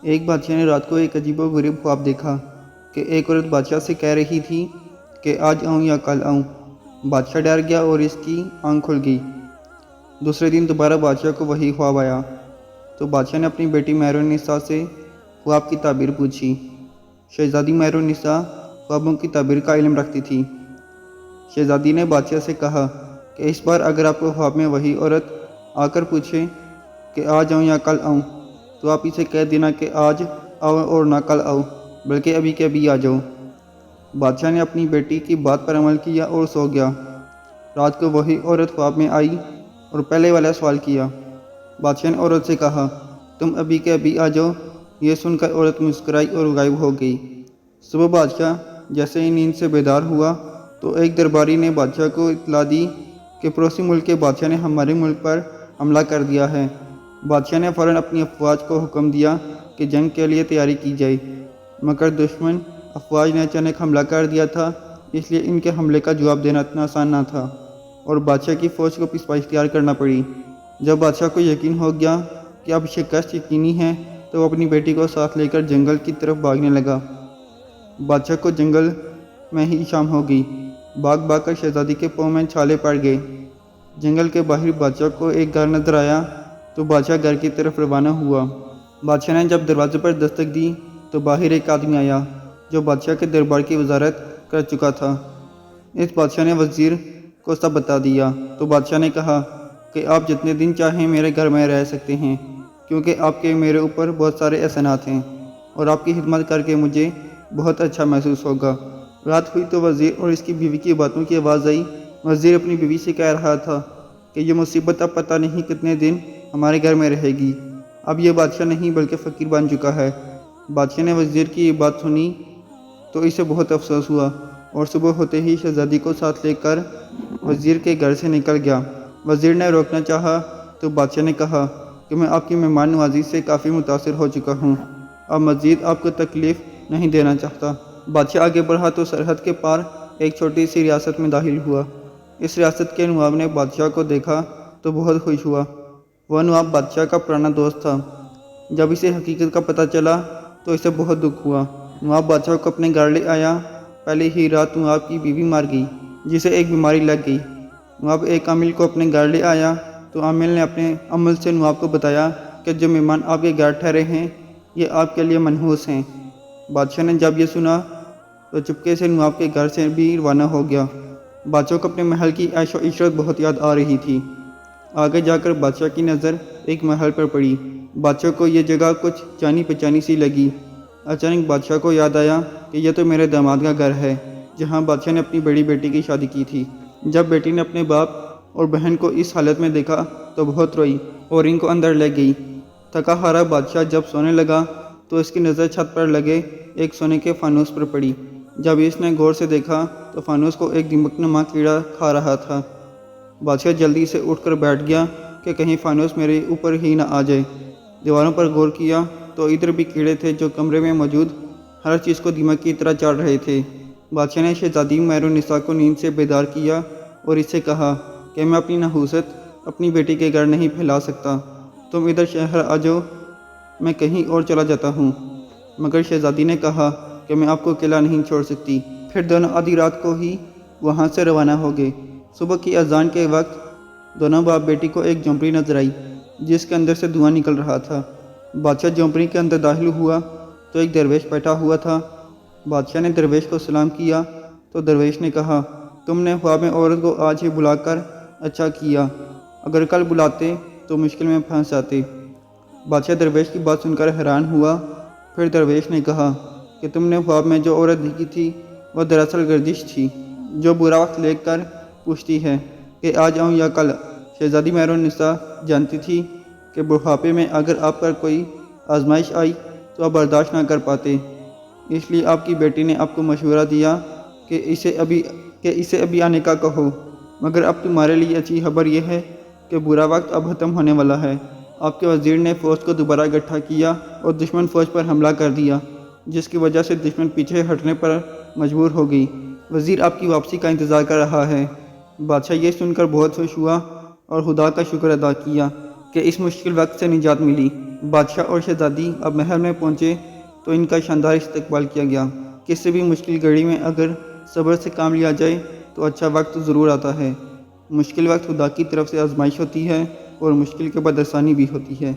ایک بادشاہ نے رات کو ایک عجیب و غریب خواب دیکھا کہ ایک عورت بادشاہ سے کہہ رہی تھی کہ آج آؤں یا کل آؤں۔ بادشاہ ڈر گیا اور اس کی آنکھ کھل گئی۔ دوسرے دن دوبارہ بادشاہ کو وہی خواب آیا تو بادشاہ نے اپنی بیٹی مہر النساء سے خواب کی تعبیر پوچھی۔ شہزادی مہر النساء خوابوں کی تعبیر کا علم رکھتی تھی۔ شہزادی نے بادشاہ سے کہا کہ اس بار اگر آپ کو خواب میں وہی عورت آ کر پوچھے کہ آج آؤں یا کل آؤں تو آپ اسے کہہ دینا کہ آج آؤ اور نہ کل آؤ بلکہ ابھی کے ابھی آ جاؤ۔ بادشاہ نے اپنی بیٹی کی بات پر عمل کیا اور سو گیا۔ رات کو وہی عورت خواب میں آئی اور پہلے والا سوال کیا۔ بادشاہ نے عورت سے کہا تم ابھی کے ابھی آ جاؤ۔ یہ سن کر عورت مسکرائی اور غائب ہو گئی۔ صبح بادشاہ جیسے ہی نیند سے بیدار ہوا تو ایک درباری نے بادشاہ کو اطلاع دی کہ پڑوسی ملک کے بادشاہ نے ہمارے ملک پر حملہ کر دیا ہے۔ بادشاہ نے فوراً اپنی افواج کو حکم دیا کہ جنگ کے لیے تیاری کی جائے، مگر دشمن افواج نے اچانک حملہ کر دیا تھا، اس لیے ان کے حملے کا جواب دینا اتنا آسان نہ تھا اور بادشاہ کی فوج کو پسپا اختیار کرنا پڑی۔ جب بادشاہ کو یقین ہو گیا کہ اب شکست یقینی ہے تو وہ اپنی بیٹی کو ساتھ لے کر جنگل کی طرف بھاگنے لگا۔ بادشاہ کو جنگل میں ہی شام ہو گئی۔ بھاگ بھاگ کر شہزادی کے پاؤں میں چھالے پڑ گئے۔ جنگل کے باہر بادشاہ کو ایک گھر نظر آیا تو بادشاہ گھر کی طرف روانہ ہوا۔ بادشاہ نے جب دروازے پر دستک دی تو باہر ایک آدمی آیا جو بادشاہ کے دربار کی وزارت کر چکا تھا۔ اس بادشاہ نے وزیر کو سب بتا دیا تو بادشاہ نے کہا کہ آپ جتنے دن چاہیں میرے گھر میں رہ سکتے ہیں، کیونکہ آپ کے میرے اوپر بہت سارے احسانات ہیں اور آپ کی خدمت کر کے مجھے بہت اچھا محسوس ہوگا۔ رات ہوئی تو وزیر اور اس کی بیوی کی باتوں کی آواز آئی۔ وزیر اپنی بیوی سے کہہ رہا تھا کہ یہ مصیبت اب پتہ نہیں کتنے دن ہمارے گھر میں رہے گی۔ اب یہ بادشاہ نہیں بلکہ فقیر بن چکا ہے۔ بادشاہ نے وزیر کی یہ بات سنی تو اسے بہت افسوس ہوا اور صبح ہوتے ہی شہزادی کو ساتھ لے کر وزیر کے گھر سے نکل گیا۔ وزیر نے روکنا چاہا تو بادشاہ نے کہا کہ میں آپ کی مہمان نوازی سے کافی متاثر ہو چکا ہوں، اب مزید آپ کو تکلیف نہیں دینا چاہتا۔ بادشاہ آگے بڑھا تو سرحد کے پار ایک چھوٹی سی ریاست میں داخل ہوا۔ اس ریاست کے نواب نے بادشاہ کو دیکھا تو بہت خوش ہوا۔ وہ نواب بادشاہ کا پرانا دوست تھا۔ جب اسے حقیقت کا پتہ چلا تو اسے بہت دکھ ہوا۔ نواب بادشاہ کو اپنے گھر لے آیا۔ پہلے ہی رات نواب کی بیوی مر گئی جسے ایک بیماری لگ گئی۔ نواب ایک عامل کو اپنے گھر لے آیا تو عامل نے اپنے عمل سے نواب کو بتایا کہ جو مہمان آپ کے گھر ٹھہرے ہیں یہ آپ کے لیے منحوس ہیں۔ بادشاہ نے جب یہ سنا تو چپکے سے نواب کے گھر سے بھی روانہ ہو گیا۔ بادشاہ کو اپنے محل کی عیش و عشرت بہت یاد آ رہی تھی۔ آگے جا کر بادشاہ کی نظر ایک محل پر پڑی۔ بادشاہ کو یہ جگہ کچھ جانی پہچانی سی لگی۔ اچانک بادشاہ کو یاد آیا کہ یہ تو میرے داماد کا گھر ہے جہاں بادشاہ نے اپنی بڑی بیٹی کی شادی کی تھی۔ جب بیٹی نے اپنے باپ اور بہن کو اس حالت میں دیکھا تو بہت روئی اور ان کو اندر لے گئی۔ تھکا ہارا بادشاہ جب سونے لگا تو اس کی نظر چھت پر لگے ایک سونے کے فانوس پر پڑی۔ جب اس نے غور سے دیکھا تو فانوس کو ایک دمک نما کیڑا کھا رہا تھا۔ بادشاہ جلدی سے اٹھ کر بیٹھ گیا کہ کہیں فانوس میرے اوپر ہی نہ آ جائے۔ دیواروں پر غور کیا تو ادھر بھی کیڑے تھے جو کمرے میں موجود ہر چیز کو دیمک کی طرح چاٹ رہے تھے۔ بادشاہ نے شہزادی مہر النساء کو نیند سے بیدار کیا اور اس سے کہا کہ میں اپنی نحوست اپنی بیٹی کے گھر نہیں پھیلا سکتا، تم ادھر شہر آ جاؤ، میں کہیں اور چلا جاتا ہوں۔ مگر شہزادی نے کہا کہ میں آپ کو اکیلا نہیں چھوڑ سکتی۔ پھر دونوں آدھی رات کو ہی وہاں سے روانہ ہو گئے۔ صبح کی اذان کے وقت دونوں باپ بیٹی کو ایک جھونپڑی نظر آئی جس کے اندر سے دھواں نکل رہا تھا۔ بادشاہ جھونپڑی کے اندر داخل ہوا تو ایک درویش بیٹھا ہوا تھا۔ بادشاہ نے درویش کو سلام کیا تو درویش نے کہا تم نے خواب میں عورت کو آج ہی بلا کر اچھا کیا، اگر کل بلاتے تو مشکل میں پھنس جاتے۔ بادشاہ درویش کی بات سن کر حیران ہوا۔ پھر درویش نے کہا کہ تم نے خواب میں جو عورت دیکھی تھی وہ دراصل گردش تھی جو برا وقت لے کر پوچھتی ہے کہ آج آؤں یا کل۔ شہزادی مہر النساء جانتی تھی کہ بڑھاپے میں اگر آپ پر کوئی آزمائش آئی تو آپ برداشت نہ کر پاتے، اس لیے آپ کی بیٹی نے آپ کو مشورہ دیا کہ اسے ابھی آنے کا کہو۔ مگر اب تمہارے لیے اچھی خبر یہ ہے کہ برا وقت اب ختم ہونے والا ہے۔ آپ کے وزیر نے فوج کو دوبارہ اکٹھا کیا اور دشمن فوج پر حملہ کر دیا، جس کی وجہ سے دشمن پیچھے ہٹنے پر مجبور ہو گئی۔ وزیر آپ کی واپسی کا انتظار کر رہا ہے۔ بادشاہ یہ سن کر بہت خوش ہوا اور خدا کا شکر ادا کیا کہ اس مشکل وقت سے نجات ملی۔ بادشاہ اور شہزادی اب محل میں پہنچے تو ان کا شاندار استقبال کیا گیا۔ کسی بھی مشکل گھڑی میں اگر صبر سے کام لیا جائے تو اچھا وقت ضرور آتا ہے۔ مشکل وقت خدا کی طرف سے آزمائش ہوتی ہے اور مشکل کے بعد آسانی بھی ہوتی ہے۔